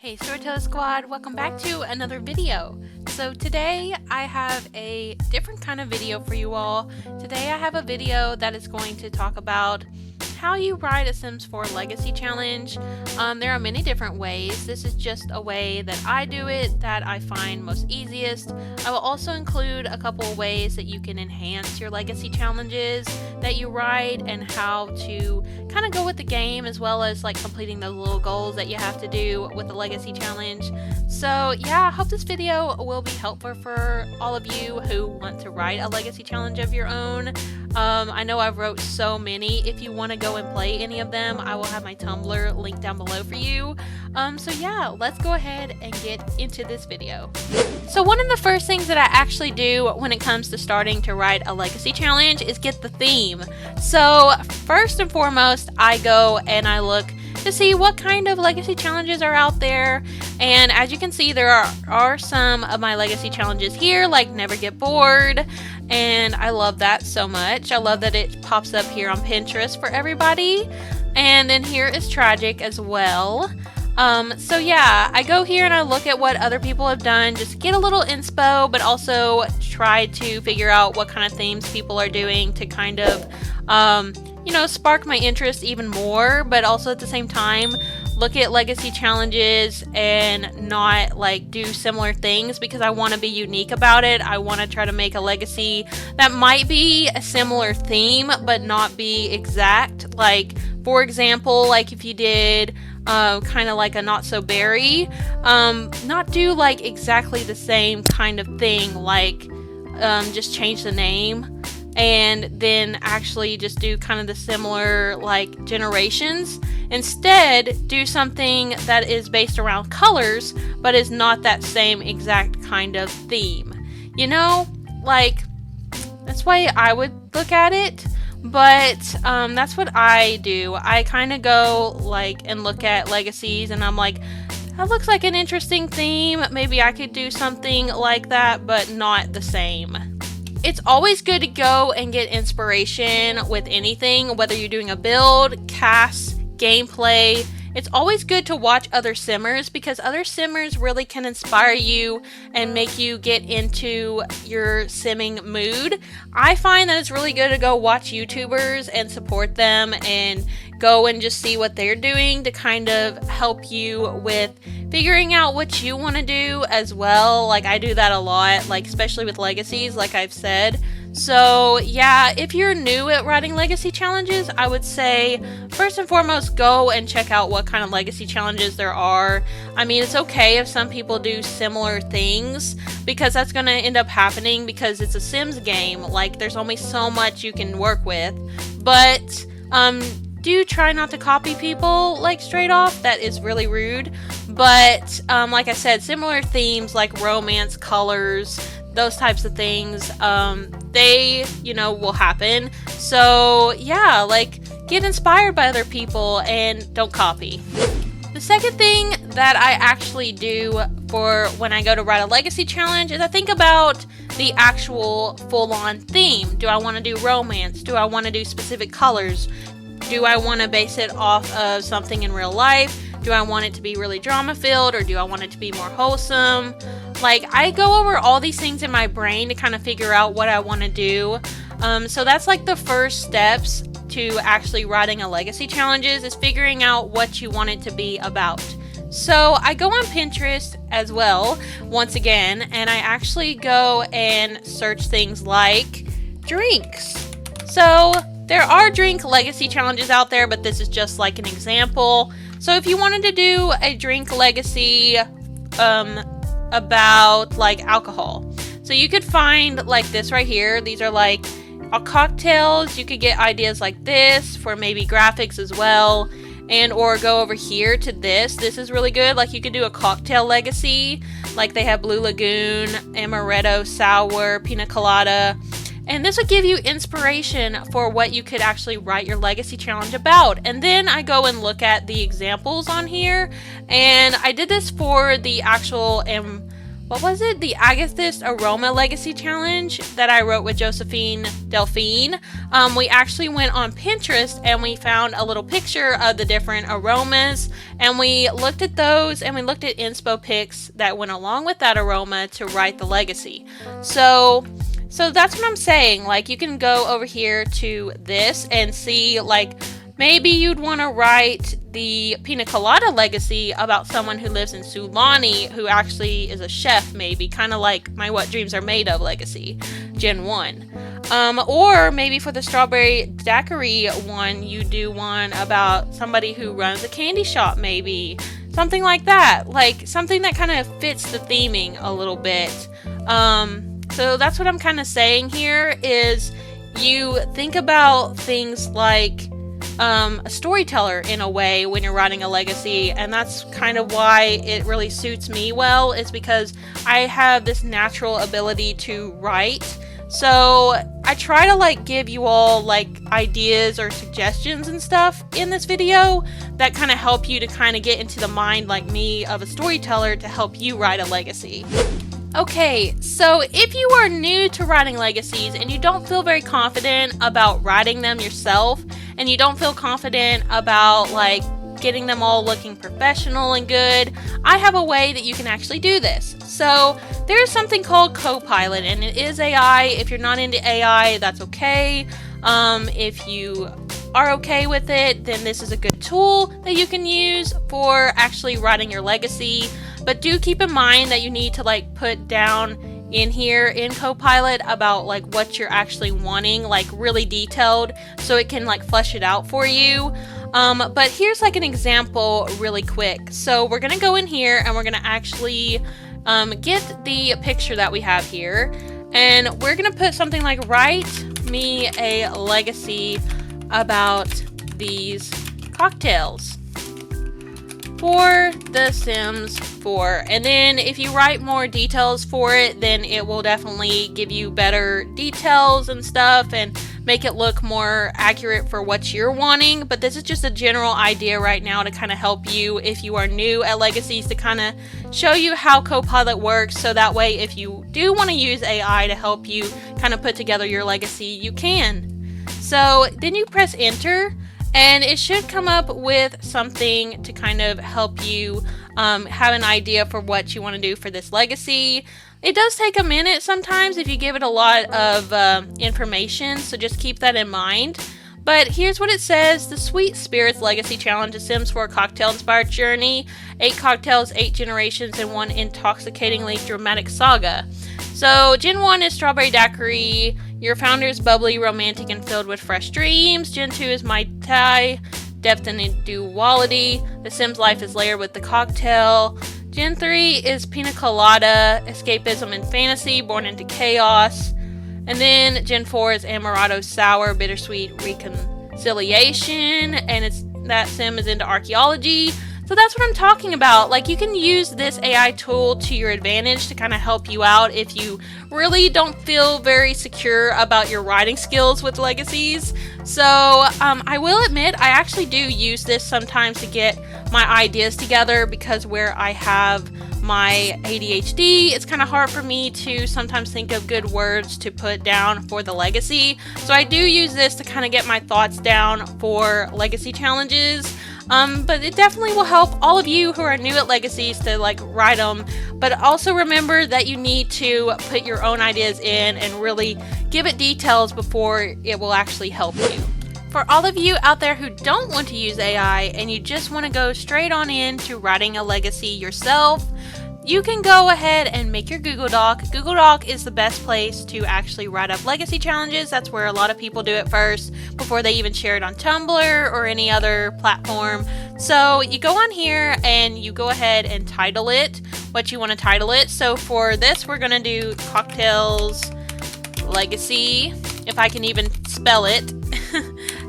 Hey Storyteller Squad, welcome back to another video. So today I have a different kind of video for you all. Today I have a video that is going to talk about how you ride a Sims 4 Legacy Challenge. There are many different ways. This is just a way that I do it that I find most easiest. I will also include a couple of ways that you can enhance your Legacy Challenges that you ride and how to kind of go with the game, as well as like completing those little goals that you have to do with the Legacy Challenge. So yeah, I hope this video will be helpful for all of you who want to write a Legacy Challenge of your own. I know I've wrote so many. If you want to go and play any of them, I will have my Tumblr linked down below for you. So yeah, let's go ahead and get into this video. So one of the first things that I actually do when it comes to starting to write a Legacy Challenge is get the theme. So first and foremost, I go and I look to see what kind of Legacy Challenges are out there. And as you can see, there are some of my Legacy Challenges here, like Never Get Bored. And I love that so much. I love that it pops up here on Pinterest for everybody. And then here is Tragic as well. So yeah, I go here and I look at what other people have done, just get a little inspo, but also try to figure out what kind of themes people are doing to kind of, you know, spark my interest even more, but also at the same time, look at Legacy Challenges and not like do similar things, because I want to be unique about it. I want to try to make a legacy that might be a similar theme but not be exact. Like for example, like if you did kind of like a Not So Berry, not do like exactly the same kind of thing, like just change the name and then actually just do kind of the similar like generations. Instead, do something that is based around colors, but is not that same exact kind of theme. You know, like, that's why I would look at it, but that's what I do. I kind of go, like, and look at legacies, and I'm like, that looks like an interesting theme. Maybe I could do something like that, but not the same. It's always good to go and get inspiration with anything, whether you're doing a build, cast, gameplay. It's always good to watch other simmers, because other simmers really can inspire you and make you get into your simming mood. I find that it's really good to go watch YouTubers and support them and go and just see what they're doing to kind of help you with figuring out what you want to do as well. Like I do that a lot, like especially with legacies, like I've said. So yeah, if you're new at writing Legacy Challenges, I would say first and foremost, go and check out what kind of Legacy Challenges there are. I mean, it's okay if some people do similar things, because that's going to end up happening because it's a Sims game. Like there's only so much you can work with. But do try not to copy people like straight off. That is really rude. But like I said, similar themes like romance, colors, those types of things, they, you know, will happen. So yeah, like get inspired by other people and don't copy. The second thing that I actually do for when I go to write a Legacy Challenge is I think about the actual full-on theme. Do I want to do romance? Do I want to do specific colors? Do I want to base it off of something in real life? Do I want it to be really drama-filled, or do I want it to be more wholesome? Like, I go over all these things in my brain to kind of figure out what I want to do. So that's like the first steps to actually writing a Legacy Challenges, is figuring out what you want it to be about. So I go on Pinterest as well, once again, and I actually go and search things like drinks. So there are drink Legacy Challenges out there, but this is just like an example. So if you wanted to do a drink legacy about like alcohol, so you could find like this right here. These are like cocktails. You could get ideas like this for maybe graphics as well, and or go over here to this. This is really good. Like you could do a cocktail legacy. Like they have Blue Lagoon, Amaretto, Sour, Pina Colada. And this would give you inspiration for what you could actually write your Legacy Challenge about. And then I go and look at the examples on here. And I did this for the actual what was it? The Amethyst Aroma Legacy Challenge that I wrote with Josephine Delphine. We actually went on Pinterest and we found a little picture of the different aromas, and we looked at those and we looked at inspo pics that went along with that aroma to write the legacy. So that's what I'm saying. Like, you can go over here to this and see, like, maybe you'd want to write the Pina Colada legacy about someone who lives in Sulani who actually is a chef, maybe, kind of like my What Dreams Are Made Of legacy, Gen 1. Or maybe for the Strawberry Daiquiri one, you do one about somebody who runs a candy shop, maybe. Something like that. Like, something that kind of fits the theming a little bit. So that's what I'm kind of saying here is you think about things like a storyteller in a way when you're writing a legacy, and that's kind of why it really suits me well, is because I have this natural ability to write. So I try to like give you all like ideas or suggestions and stuff in this video that kind of help you to kind of get into the mind like me of a storyteller to help you write a legacy. Okay, so if you are new to writing legacies and you don't feel very confident about writing them yourself, and you don't feel confident about like getting them all looking professional and good, I have a way that you can actually do this. So there's something called Copilot, and it is AI. If you're not into AI, that's okay. If you are okay with it, then this is a good tool that you can use for actually writing your legacy. But do keep in mind that you need to like put down in here in Copilot about like what you're actually wanting, like really detailed, so it can like flesh it out for you. But here's like an example really quick. So we're gonna go in here and we're gonna actually get the picture that we have here, and we're gonna put something like write me a legacy about these cocktails for The Sims 4. And then if you write more details for it, then it will definitely give you better details and stuff and make it look more accurate for what you're wanting. But this is just a general idea right now to kind of help you if you are new at legacies, to kind of show you how Copilot works, so that way if you do want to use AI to help you kind of put together your legacy, you can. So then you press enter, and it should come up with something to kind of help you have an idea for what you want to do for this legacy. It does take a minute sometimes if you give it a lot of information, so just keep that in mind. But here's what it says: the Sweet Spirits Legacy Challenge, a Sims 4 cocktail-inspired journey. 8 cocktails, 8 generations, and 1 intoxicatingly dramatic saga. So Gen 1 is Strawberry Daiquiri. Your founder is bubbly, romantic, and filled with fresh dreams. Gen 2 is Mai Tai, depth and duality. The Sims life is layered with the cocktail. Gen 3 is Pina Colada, escapism and fantasy, born into chaos. And then Gen 4 is Amaretto Sour, bittersweet reconciliation. And that Sim is into archaeology. So that's what I'm talking about. Like, you can use this AI tool to your advantage to kind of help you out if you really don't feel very secure about your writing skills with legacies. So I will admit, I actually do use this sometimes to get my ideas together, because where I have my ADHD, it's kind of hard for me to sometimes think of good words to put down for the legacy. So I do use this to kind of get my thoughts down for legacy challenges. But it definitely will help all of you who are new at legacies to like write them. But also remember that you need to put your own ideas in and really give it details before it will actually help you. For all of you out there who don't want to use AI and you just want to go straight on into writing a legacy yourself, you can go ahead and make your Google Doc. Google Doc is the best place to actually write up legacy challenges. That's where a lot of people do it first before they even share it on Tumblr or any other platform. So you go on here and you go ahead and title it what you want to title it. So for this, we're going to do Cocktails Legacy, if I can even spell it.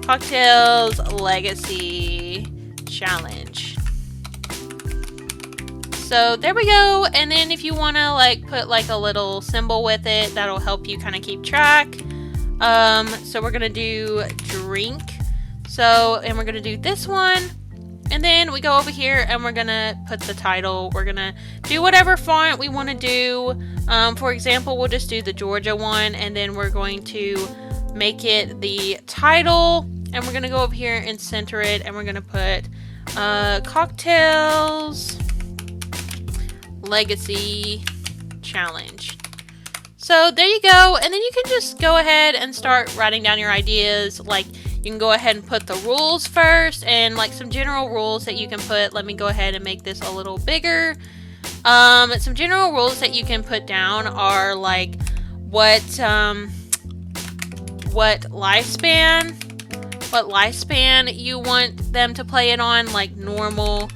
Cocktails Legacy Challenge. So there we go. And then if you want to like put like a little symbol with it, that'll help you kind of keep track. So we're going to do drink. So, and we're going to do this one. And then we go over here and we're gonna put the title. We're gonna do whatever font we want to do. For example, we'll just do the Georgia one, and then we're going to make it the title, and we're gonna go over here and center it, and we're gonna put Cocktails Legacy Challenge. So there you go, and then you can just go ahead and start writing down your ideas. Like, you can go ahead and put the rules first, and like some general rules that you can put. Let me go ahead and make this a little bigger. Some general rules that you can put down are like what lifespan you want them to play it on, like normal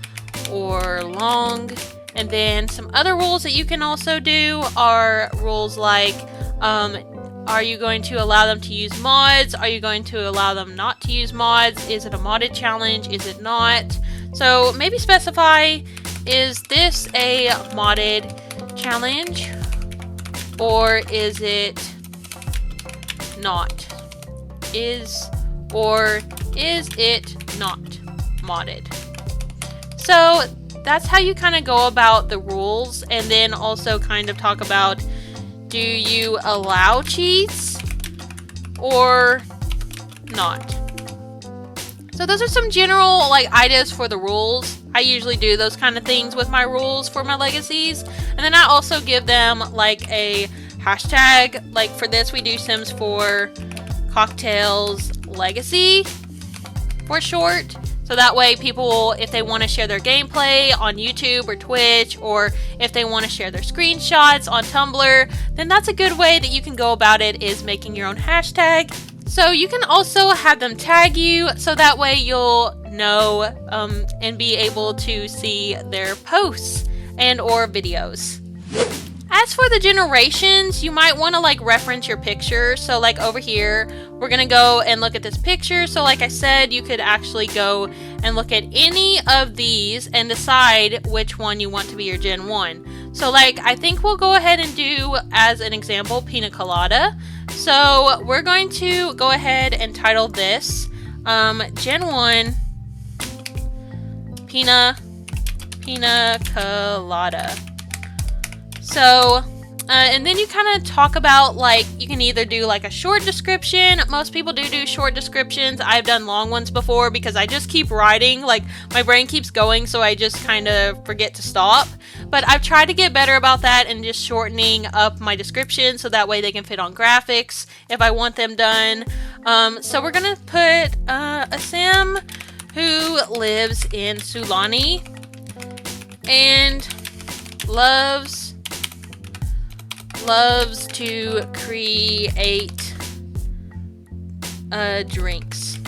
or long. And then some other rules that you can also do are rules like, are you going to allow them to use mods? Are you going to allow them not to use mods? Is it a modded challenge? Is it not? So maybe specify, is this a modded challenge? Or is it not? Is it not modded? So that's how you kind of go about the rules, and then also kind of talk about, do you allow cheats or not? So those are some general like ideas for the rules. I usually do those kind of things with my rules for my legacies, and then I also give them like a hashtag. Like for this, we do Sims 4 Cocktails Legacy for short. So that way people, if they want to share their gameplay on YouTube or Twitch, or if they want to share their screenshots on Tumblr, then that's a good way that you can go about it, is making your own hashtag. So you can also have them tag you, so that way you'll know and be able to see their posts and or videos. As for the generations, you might want to like reference your picture. So like over here, we're going to go and look at this picture. So like I said, you could actually go and look at any of these and decide which one you want to be your Gen 1. So like, I think we'll go ahead and do, as an example, Pina Colada. So we're going to go ahead and title this Gen 1 Pina Colada. So, and then you kind of talk about, like, you can either do like a short description. Most people do short descriptions. I've done long ones before because I just keep writing, like my brain keeps going, so I just kind of forget to stop. But I've tried to get better about that and just shortening up my description so that way they can fit on graphics if I want them done. So we're gonna put a Sim who lives in Sulani and loves to create drinks.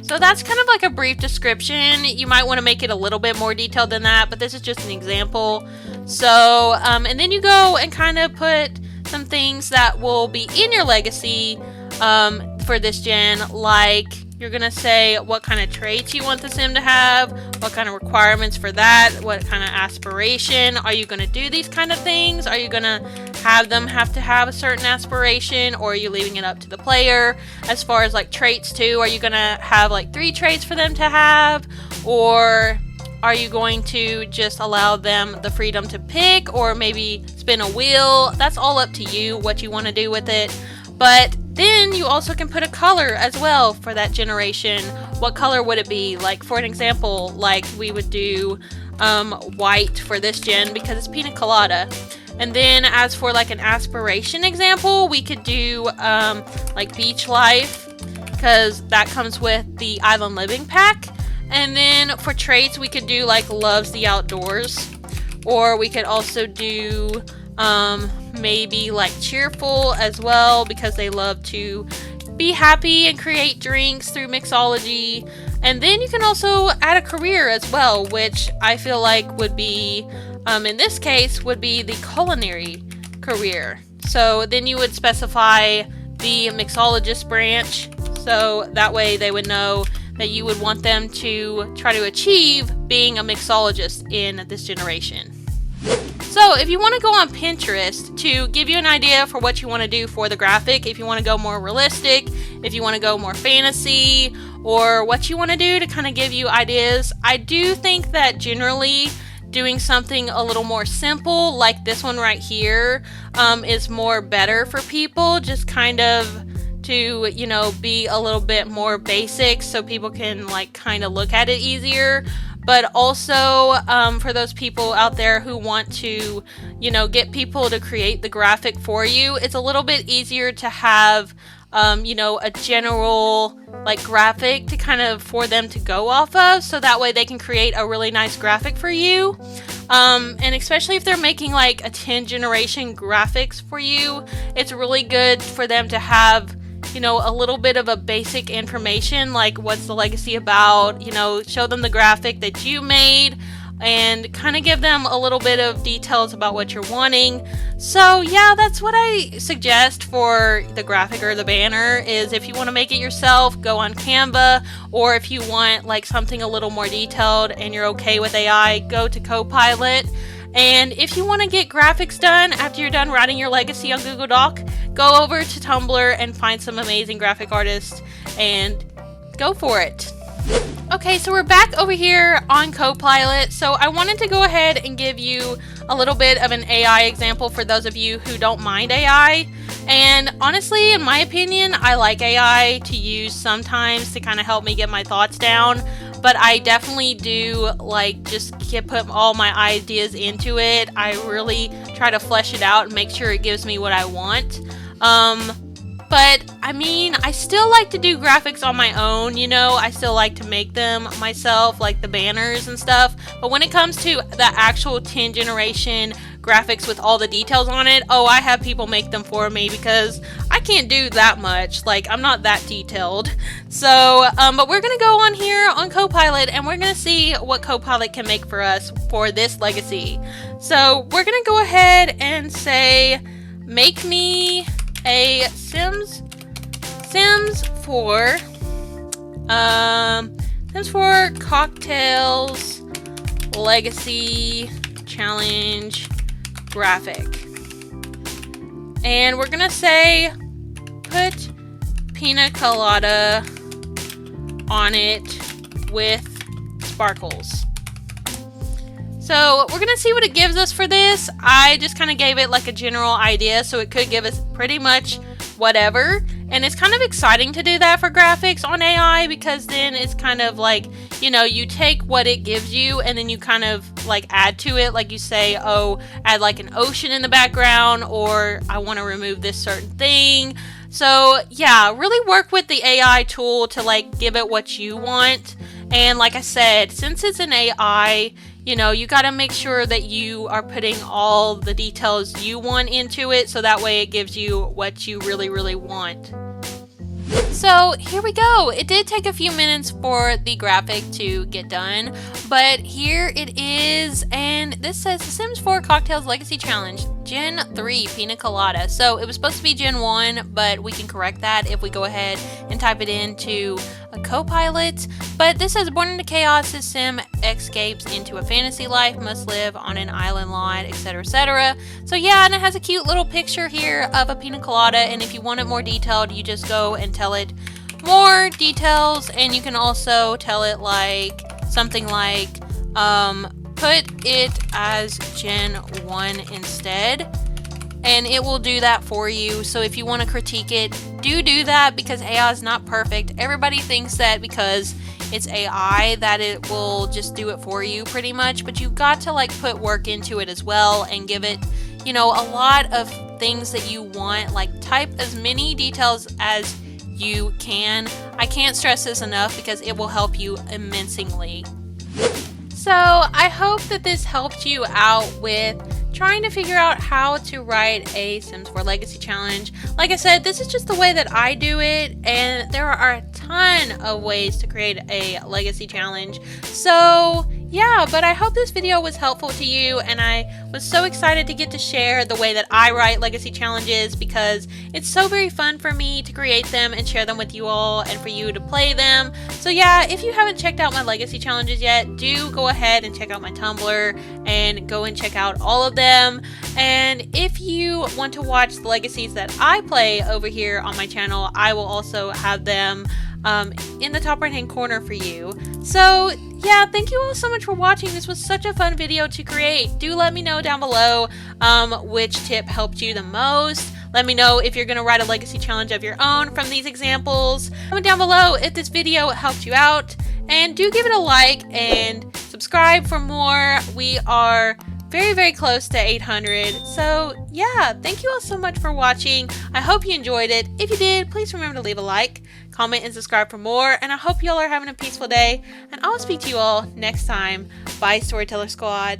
So that's kind of like a brief description. You might want to make it a little bit more detailed than that, but this is just an example. So, and then you go and kind of put some things that will be in your legacy for this gen, like you're going to say what kind of traits you want the Sim to have, what kind of requirements for that, what kind of aspiration. Are you going to do these kind of things? Are you going to have them have to have a certain aspiration, or are you leaving it up to the player? As far as like traits too, are you going to have like 3 traits for them to have, or are you going to just allow them the freedom to pick, or maybe spin a wheel? That's all up to you, what you want to do with it. But then you also can put a color as well for that generation. What color would it be? Like for an example, like we would do white for this gen because it's Pina Colada. And then as for like an aspiration example, we could do like beach life, because that comes with the island living pack. And then for traits, we could do like loves the outdoors, or we could also do maybe like cheerful as well, because they love to be happy and create drinks through mixology. And then you can also add a career as well, which I feel like would be in this case would be the culinary career. So then you would specify the mixologist branch, so that way they would know that you would want them to try to achieve being a mixologist in this generation. So if you want to go on Pinterest to give you an idea for what you want to do for the graphic, if you want to go more realistic, if you want to go more fantasy, or what you want to do to kind of give you ideas. I do think that generally doing something a little more simple like this one right here is more better for people, just kind of to, you know, be a little bit more basic so people can like kind of look at it easier. But also for those people out there who want to, you know, get people to create the graphic for you, it's a little bit easier to have, you know, a general like graphic to kind of for them to go off of, so that way they can create a really nice graphic for you. And especially if they're making like a 10 generation graphics for you, it's really good for them to have, you know, a little bit of a basic information, like what's the legacy about, you know, show them the graphic that you made and kind of give them a little bit of details about what you're wanting. So yeah, that's what I suggest for the graphic or the banner. Is if you want to make it yourself, go on Canva, or if you want like something a little more detailed and you're okay with AI, go to Copilot. And if you want to get graphics done after you're done writing your legacy on Google Doc, go over to Tumblr and find some amazing graphic artists and go for it. Okay, so we're back over here on Copilot. So I wanted to go ahead and give you a little bit of an AI example for those of you who don't mind AI. And honestly, in my opinion, I like AI to use sometimes to kind of help me get my thoughts down. But I definitely do like just put all my ideas into it. I really try to flesh it out and make sure it gives me what I want. But I mean, I still like to do graphics on my own, you know, I still like to make them myself, like the banners and stuff. But when it comes to the actual 10 generation graphics with all the details on it, oh, I have people make them for me because I can't do that much. Like, I'm not that detailed. So, but we're going to go on here on Copilot and we're going to see what Copilot can make for us for this legacy. So we're going to go ahead and say, make me a Sims 4 Cocktails Legacy Challenge graphic. And we're gonna say put pina colada on it with sparkles. So we're gonna see what it gives us for this. I just kind of gave it like a general idea, so it could give us pretty much whatever. And it's kind of exciting to do that for graphics on AI, because then it's kind of like, you know, you take what it gives you and then you kind of like add to it. Like you say, oh, add like an ocean in the background, or I want to remove this certain thing. So yeah, really work with the AI tool to like give it what you want. And like I said, since it's an AI, you know, you got to make sure that you are putting all the details you want into it, so that way it gives you what you really, really want. So here we go. It did take a few minutes for the graphic to get done, but here it is, and this says The Sims 4 Cocktails Legacy Challenge, Gen 3 Pina Colada. So it was supposed to be Gen 1, but we can correct that if we go ahead and type it into a Copilot. But this says, born into chaos, this sim escapes into a fantasy life, must live on an island lot, etc, etc. So yeah, and it has a cute little picture here of a pina colada, and if you want it more detailed, you just go and tell it more details. And you can also tell it like something like put it as Gen 1 instead, and it will do that for you. So if you want to critique it, do that, because AI is not perfect. Everybody thinks that because it's AI that it will just do it for you pretty much, but you've got to like put work into it as well and give it, you know, a lot of things that you want. Like, type as many details as you can. I can't stress this enough because it will help you immensely. So I hope that this helped you out with trying to figure out how to write a Sims 4 Legacy Challenge. Like I said, this is just the way that I do it, and there are a ton of ways to create a Legacy Challenge. So yeah, but I hope this video was helpful to you, and I was so excited to get to share the way that I write Legacy Challenges, because it's so very fun for me to create them and share them with you all and for you to play them. So yeah, if you haven't checked out my Legacy Challenges yet, do go ahead and check out my Tumblr and go and check out all of them. And if you want to watch the legacies that I play over here on my channel, I will also have them in the top right hand corner for you. So yeah, thank you all so much for watching. This was such a fun video to create. Do let me know down below which tip helped you the most. Let me know if you're going to write a legacy challenge of your own from these examples. Comment down below if this video helped you out. And do give it a like and subscribe for more. We are very close to 800. So yeah, thank you all so much for watching. I hope you enjoyed it. If you did, please remember to leave a like, comment, and subscribe for more. And I hope you all are having a peaceful day. And I'll speak to you all next time. Bye, Storyteller Squad.